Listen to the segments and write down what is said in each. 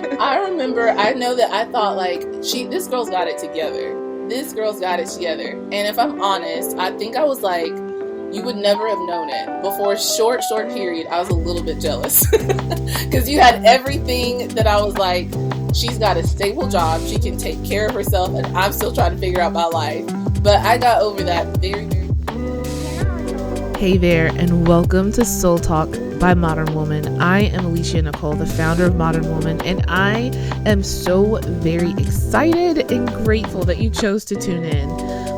I know that I thought like, this girl's got it together. This girl's got it together. And if I'm honest, I think I was like, you would never have known it. Before a short period, I was a little bit jealous. Because you had everything that I was like, she's got a stable job, she can take care of herself, and I'm still trying to figure out my life. But I got over that very, very. Hey there, and welcome to Soul Talk by Mdrn Woman. I am Aleshia Nicole, the founder of Mdrn Woman, and I am so very excited and grateful that you chose to tune in.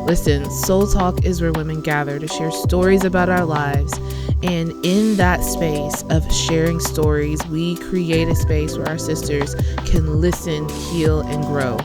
Listen, Soul Talk is where women gather to share stories about our lives, and in that space of sharing stories, we create a space where our sisters can listen, heal, and grow.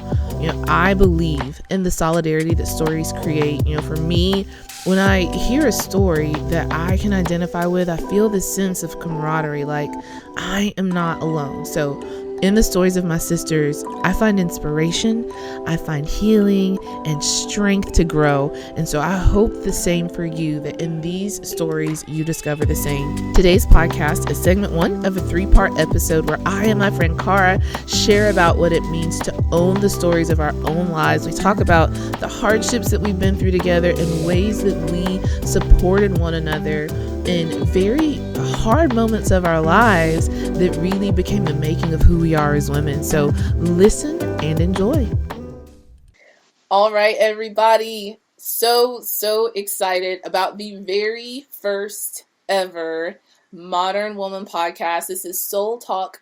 I believe in the solidarity that stories create. For me, when I hear a story that I can identify with, I feel this sense of camaraderie, like I am not alone. So in the stories of my sisters, I find inspiration, I find healing and strength to grow. And so I hope the same for you, that in these stories, you discover the same. Today's podcast is segment 1 of a 3-part episode where I and my friend Cara share about what it means to own the stories of our own lives. We talk about the hardships that we've been through together and ways that we supported one another in very hard moments of our lives that really became the making of who we are as women. So listen and enjoy. All right, everybody. So excited about the very first ever Mdrn Woman podcast. This is Soul Talk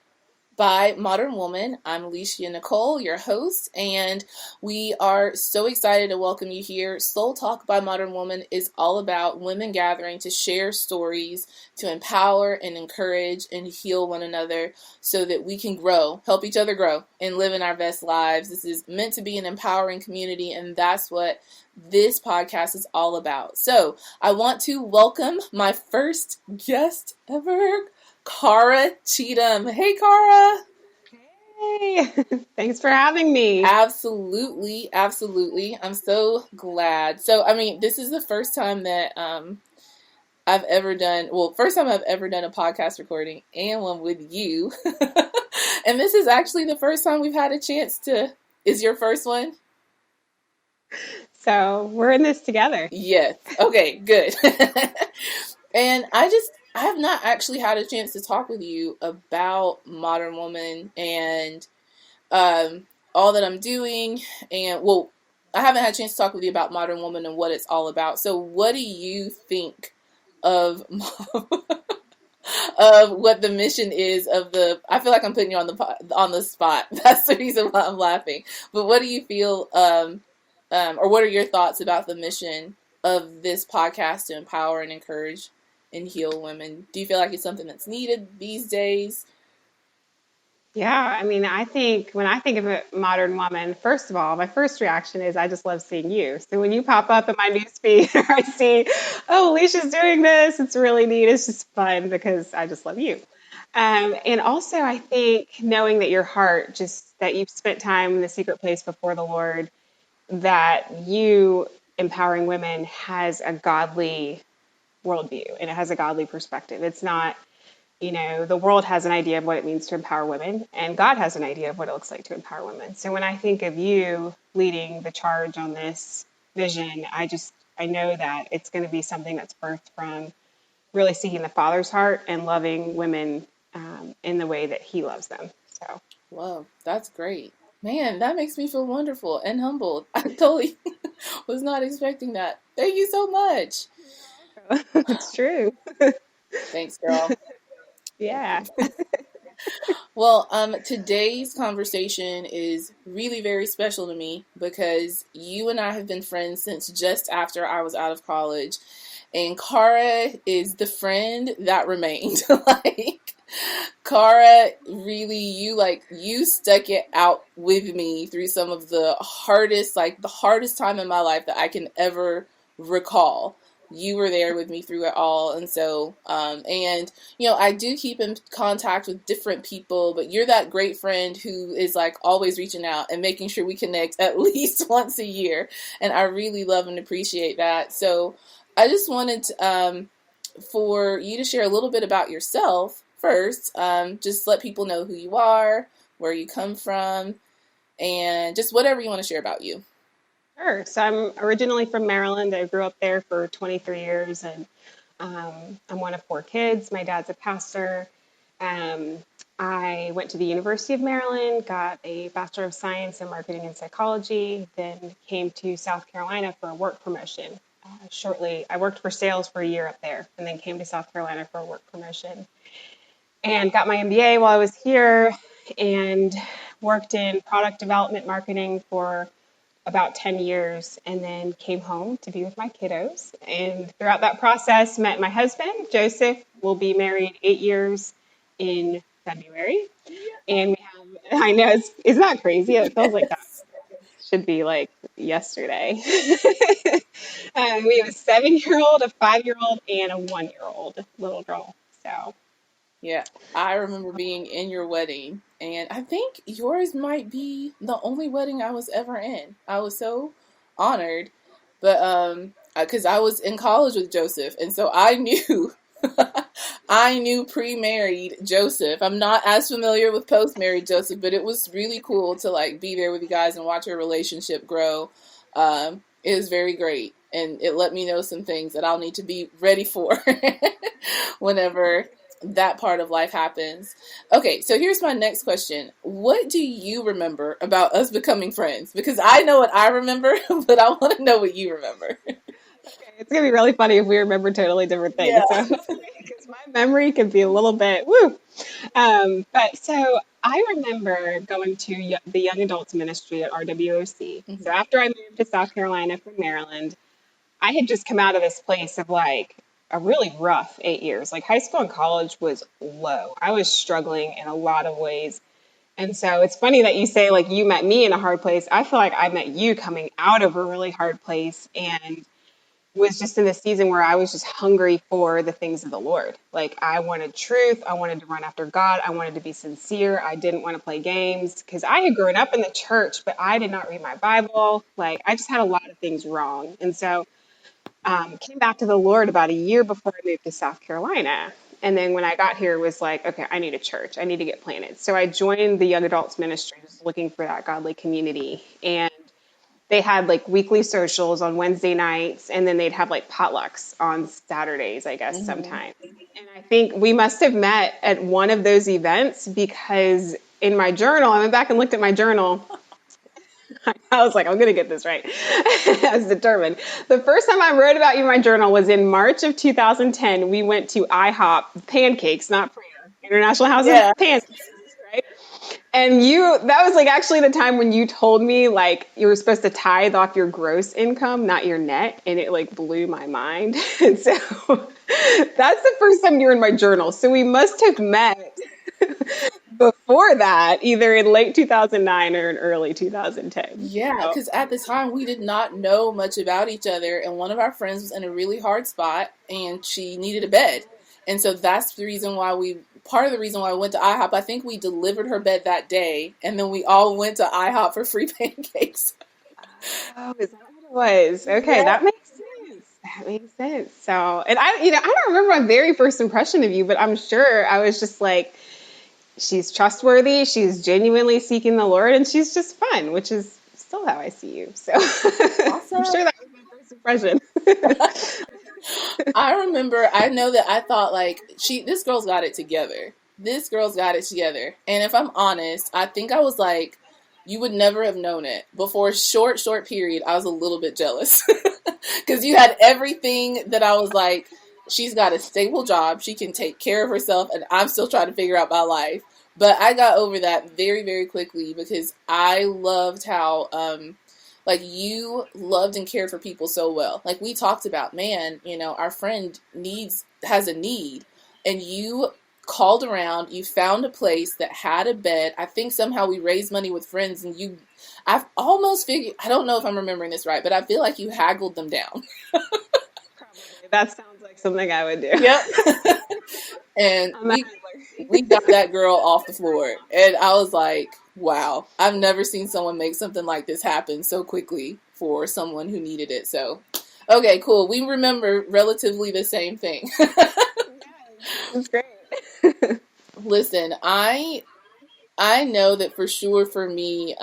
by Mdrn Woman. I'm Aleshia Nicole, your host, and we are so excited to welcome you here. Soul Talk by Mdrn Woman is all about women gathering to share stories, to empower and encourage and heal one another so that we can grow, help each other grow, and live in our best lives. This is meant to be an empowering community, and that's what this podcast is all about. So I want to welcome my first guest ever, Cara Cheatham. Hey, Cara. Hey, thanks for having me. Absolutely. I'm so glad. So, this is the first time that I've ever done a podcast recording and one with you. And this is actually the first time we've had a chance to. Is your first one? So we're in this together. Yes. Okay, good. And I have not actually had a chance to talk with you about Mdrn Woman and all that I'm doing. And, I haven't had a chance to talk with you about Mdrn Woman and what it's all about. So what do you think of of what the mission is of the... I feel like I'm putting you on the spot. That's the reason why I'm laughing. But what do you feel, or what are your thoughts about the mission of this podcast to empower and encourage and heal women? Do you feel like it's something that's needed these days? Yeah, I think when I think of a Mdrn Woman, first of all, my first reaction is I just love seeing you. So when you pop up in my newsfeed or I see, oh, Aleshia's doing this, it's really neat. It's just fun because I just love you. And also I think knowing that your heart, just that you've spent time in the secret place before the Lord, that you empowering women has a godly worldview and it has a godly perspective. It's not, the world has an idea of what it means to empower women, and God has an idea of what it looks like to empower women. So when I think of you leading the charge on this vision, I know that it's going to be something that's birthed from really seeking the Father's heart and loving women in the way that He loves them. So, whoa, that's great. Man, that makes me feel wonderful and humbled. I totally was not expecting that. Thank you so much. It's true. Thanks, girl. Yeah. Well, today's conversation is really very special to me because you and I have been friends since just after I was out of college. And Cara is the friend that remained. Cara, really, you stuck it out with me through some of the hardest time in my life that I can ever recall. You were there with me through it all. And so, I do keep in contact with different people, but you're that great friend who is always reaching out and making sure we connect at least once a year. And I really love and appreciate that. So I just wanted for you to share a little bit about yourself first. Just let people know who you are, where you come from, and just whatever you want to share about you. Sure. So I'm originally from Maryland. I grew up there for 23 years, and I'm one of four kids. My dad's a pastor. Um, I went to the University of Maryland, got a Bachelor of Science in Marketing and Psychology, then came to South Carolina for a work promotion. Shortly, I worked for sales for a year up there, and then came to South Carolina for a work promotion. And got my MBA while I was here, and worked in product development marketing for about 10 years, and then came home to be with my kiddos. And throughout that process, met my husband, Joseph. We'll be married 8 years in February. And we have, I know, it's not crazy. It feels like that should be like yesterday. We have a 7-year-old, a 5-year-old, and a 1-year-old little girl. So Yeah, I remember being in your wedding, and I think yours might be the only wedding I was ever in. I was so honored, but because I was in college with Joseph, and so I knew, I knew pre-married Joseph. I'm not as familiar with post-married Joseph, but it was really cool to like be there with you guys and watch your relationship grow. It was very great, and it let me know some things that I'll need to be ready for whenever that part of life happens. Okay, so here's my next question. What do you remember about us becoming friends? Because I know what I remember, but I want to know what you remember. it's going to be really funny if we remember totally different things. Yeah. So, because my memory can be a little bit, woo. But so I remember going to the young adults ministry at RWOC. Mm-hmm. So after I moved to South Carolina from Maryland, I had just come out of this place of like a really rough 8 years. Like high school and college was low. I was struggling in a lot of ways. And so it's funny that you say like you met me in a hard place. I feel like I met you coming out of a really hard place, and was just in this season where I was just hungry for the things of the Lord. Like I wanted truth. I wanted to run after God. I wanted to be sincere. I didn't want to play games because I had grown up in the church, but I did not read my Bible. Like I just had a lot of things wrong. And so came back to the Lord about a year before I moved to South Carolina. And then when I got here, it was like, okay, I need a church. I need to get planted. So I joined the young adults ministry, just looking for that godly community. And they had like weekly socials on Wednesday nights, and then they'd have like potlucks on Saturdays, I guess, sometimes. And I think we must have met at one of those events, because in my journal, I went back and looked at my journal. I was like, I'm going to get this right. I was determined. The first time I wrote about you in my journal was in March of 2010. We went to IHOP, pancakes, not prayer, International House of Pancakes, right? And that was like actually the time when you told me like you were supposed to tithe off your gross income, not your net. And it like blew my mind. And so that's the first time you were in my journal. So we must have met before that, either in late 2009 or in early 2010. Yeah, because at the time we did not know much about each other, and one of our friends was in a really hard spot, and she needed a bed. And so that's the reason why part of the reason why I went to IHOP. I think we delivered her bed that day, and then we all went to IHOP for free pancakes. Oh, is that what it was? Okay, that makes sense. That makes sense. So, and I don't remember my very first impression of you, but I'm sure I was just like, she's trustworthy, she's genuinely seeking the Lord, and she's just fun, which is still how I see you. So Awesome. I'm sure that was my first impression. I know that I thought like, this girl's got it together. This girl's got it together. And if I'm honest, I think I was like, you would never have known it. Before a short period, I was a little bit jealous. Because you had everything that I was like, she's got a stable job. She can take care of herself. And I'm still trying to figure out my life. But I got over that very, very quickly, because I loved how, like, you loved and cared for people so well. Like, we talked about, man, our friend has a need. And you called around, you found a place that had a bed. I think somehow we raised money with friends, and I've almost figured, I don't know if I'm remembering this right, but I feel like you haggled them down. Probably. That sounds like something I would do. Yep. And we got that girl off the floor. And I was like, wow, I've never seen someone make something like this happen so quickly for someone who needed it. So, okay, cool. We remember relatively the same thing. That's great. Listen, I know that for sure for me,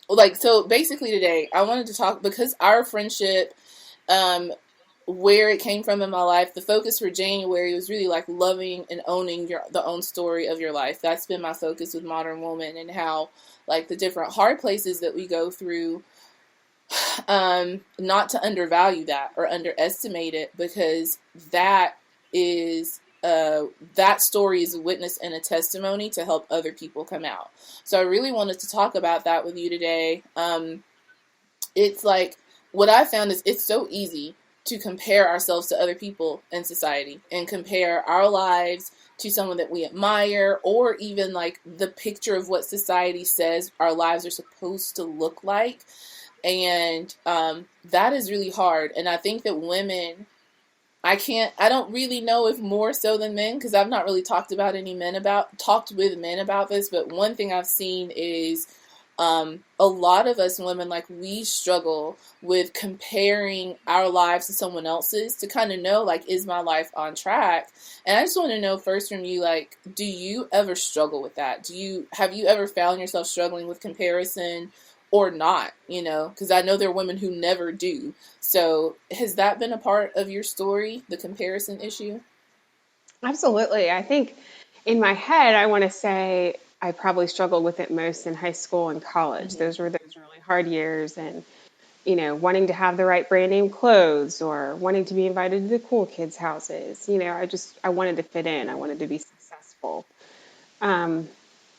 like, so basically today I wanted to talk because our friendship, um, where it came from in my life, the focus for January was really like loving and owning the own story of your life. That's been my focus with Mdrn Woman, and how like the different hard places that we go through, not to undervalue that or underestimate it, because that is that story is a witness and a testimony to help other people come out. So I really wanted to talk about that with you today. It's like what I found is it's so easy to compare ourselves to other people in society and compare our lives to someone that we admire, or even like the picture of what society says our lives are supposed to look like. And that is really hard. And I think that women, I don't really know if more so than men, because I've not really talked with men about this. But one thing I've seen is a lot of us women, like, we struggle with comparing our lives to someone else's to kind of know, like, is my life on track? And I just want to know first from you, like, do you ever struggle with that? Have you ever found yourself struggling with comparison or not? Because I know there are women who never do. So has that been a part of your story, the comparison issue? Absolutely. I think in my head, I want to say I probably struggled with it most in high school and college. Mm-hmm. Those were those really hard years, and wanting to have the right brand name clothes or wanting to be invited to the cool kids' houses. I wanted to fit in. I wanted to be successful. Um,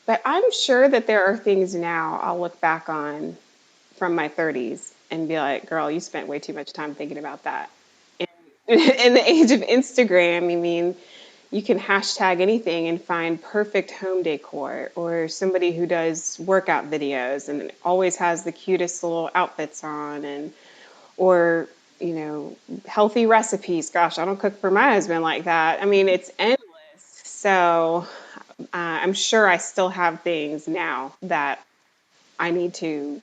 but I'm sure that there are things now I'll look back on from my 30s and be like, girl, you spent way too much time thinking about that. In, in the age of Instagram, I mean, you can hashtag anything and find perfect home decor, or somebody who does workout videos and always has the cutest little outfits on, or healthy recipes. Gosh, I don't cook for my husband like that. I mean, it's endless. So I'm sure I still have things now that I need to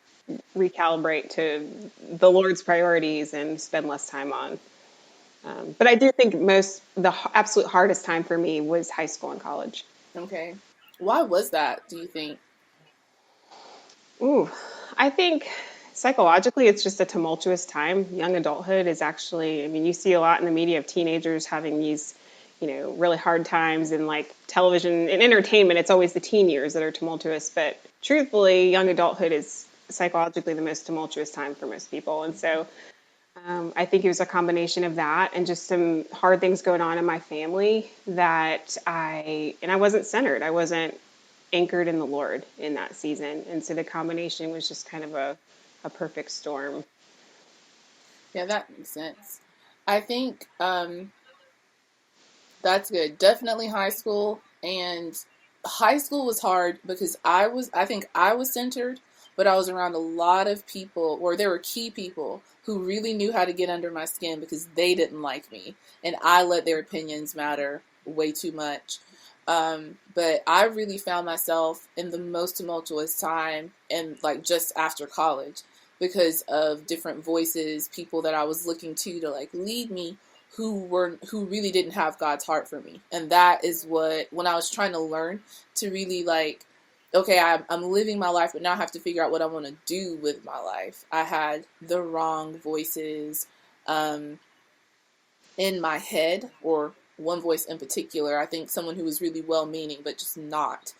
recalibrate to the Lord's priorities and spend less time on. But I do think the absolute hardest time for me was high school and college. Okay. Why was that, do you think? Ooh, I think psychologically it's just a tumultuous time. Young adulthood is actually, I mean, you see a lot in the media of teenagers having these, really hard times, in like television and entertainment. It's always the teen years that are tumultuous. But truthfully, young adulthood is psychologically the most tumultuous time for most people. And so I think it was a combination of that and just some hard things going on in my family that I wasn't centered. I wasn't anchored in the Lord in that season. And so the combination was just kind of a perfect storm. Yeah, that makes sense. I think that's good. Definitely high school. And high school was hard because I think I was centered, but I was around a lot of people, or there were key people who really knew how to get under my skin because they didn't like me. And I let their opinions matter way too much. But I really found myself in the most tumultuous time, and like just after college, because of different voices, people that I was looking to like lead me, who really didn't have God's heart for me. And that is when I was trying to learn to really like, okay, I'm living my life, but now I have to figure out what I want to do with my life. I had the wrong voices in my head, or one voice in particular. I think someone who was really well-meaning, but just not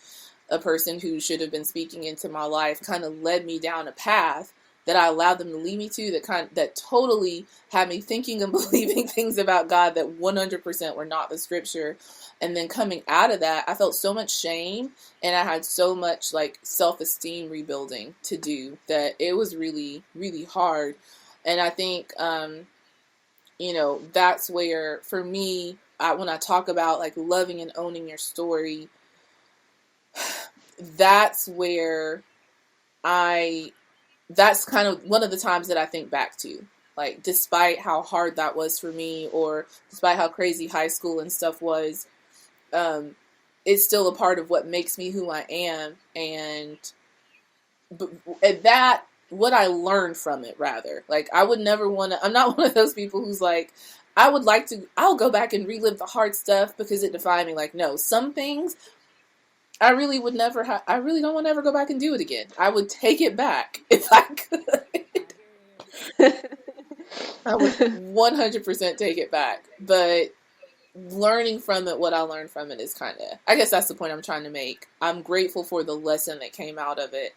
a person who should have been speaking into my life, kind of led me down a path that I allowed them to lead me to, that totally had me thinking and believing things about God that 100% were not the scripture. And then coming out of that, I felt so much shame, and I had so much like self-esteem rebuilding to do, that it was really, really hard. And I think, that's where, for me, when I talk about like loving and owning your story, that's where that's kind of one of the times that I think back to. Like, despite how hard that was for me, or despite how crazy high school and stuff was, it's still a part of what makes me who I am. And that, what I learned from it, rather. Like, I would never want to, I'm not one of those people who's like, I'll go back and relive the hard stuff because it defined me. Like, no, some things I really would never I really don't want to ever go back and do it again. I would take it back if I could. I would 100% take it back. But learning from it, what I learned from it is kind of, I guess that's the point I'm trying to make. I'm grateful for the lesson that came out of it.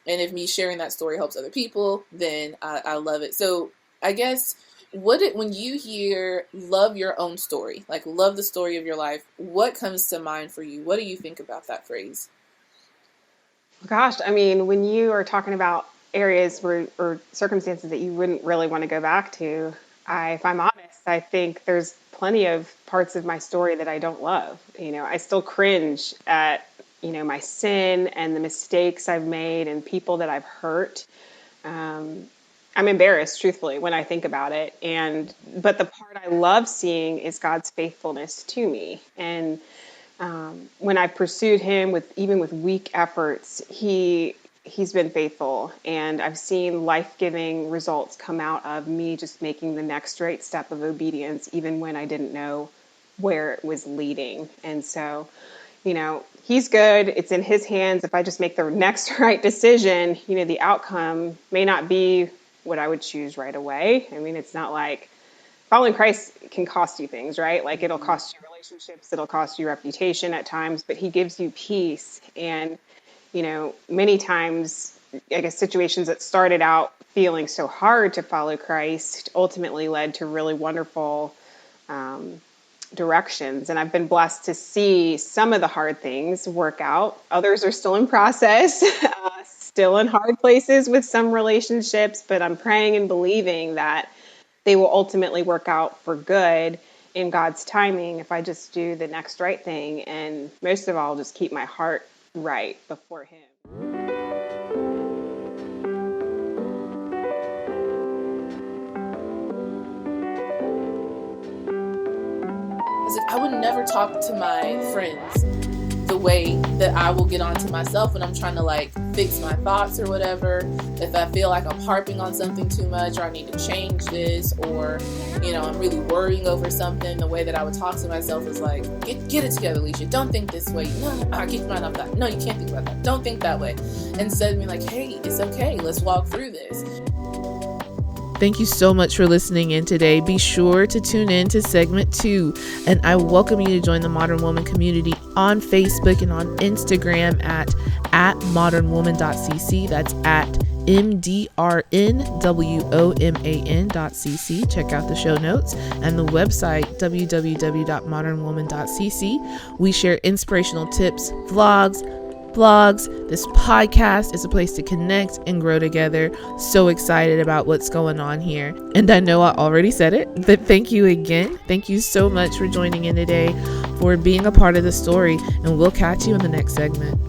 And if me sharing that story helps other people, then I love it. So I guess, when you hear love your own story, like love the story of your life, what comes to mind for you? What do you think about that phrase? Gosh, I mean, when you are talking about areas where or circumstances that you wouldn't really want to go back to, if I'm honest, I think there's plenty of parts of my story that I don't love. I still cringe at, my sin and the mistakes I've made and people that I've hurt. I'm embarrassed, truthfully, when I think about it. But the part I love seeing is God's faithfulness to me. And when I pursued him even with weak efforts, he's been faithful, and I've seen life-giving results come out of me just making the next right step of obedience, even when I didn't know where it was leading. And so, he's good. It's in his hands. If I just make the next right decision, the outcome may not be what I would choose right away. I mean, it's not like following Christ can cost you things, right? Like it'll cost you relationships, it'll cost you reputation at times, but he gives you peace. And, many times, I guess situations that started out feeling so hard to follow Christ ultimately led to really wonderful directions. And I've been blessed to see some of the hard things work out. Others are still in process, still in hard places with some relationships, but I'm praying and believing that they will ultimately work out for good in God's timing if I just do the next right thing, and most of all, just keep my heart right before him. As if I would never talk to my friends the way that I will get onto myself when I'm trying to like fix my thoughts or whatever. If I feel like I'm harping on something too much, or I need to change this, or I'm really worrying over something, the way that I would talk to myself is like, get it together, Aleshia. Don't think this way. No, keep your mind off that. No, you can't think about that. Don't think that way. Instead of being like, hey, it's okay. Let's walk through this. Thank you so much for listening in today. Be sure to tune in to segment 2. And I welcome you to join the Mdrn Woman community on Facebook and on Instagram at mdrnwoman.cc. That's at mdrnwoman.cc. Check out the show notes and the website www.mdrnwoman.cc. We share inspirational tips, vlogs, blogs. This podcast is a place to connect and grow together. So excited about what's going on here. And I know I already said it, but thank you again. Thank you so much for joining in today, for being a part of the story, and we'll catch you in the next segment.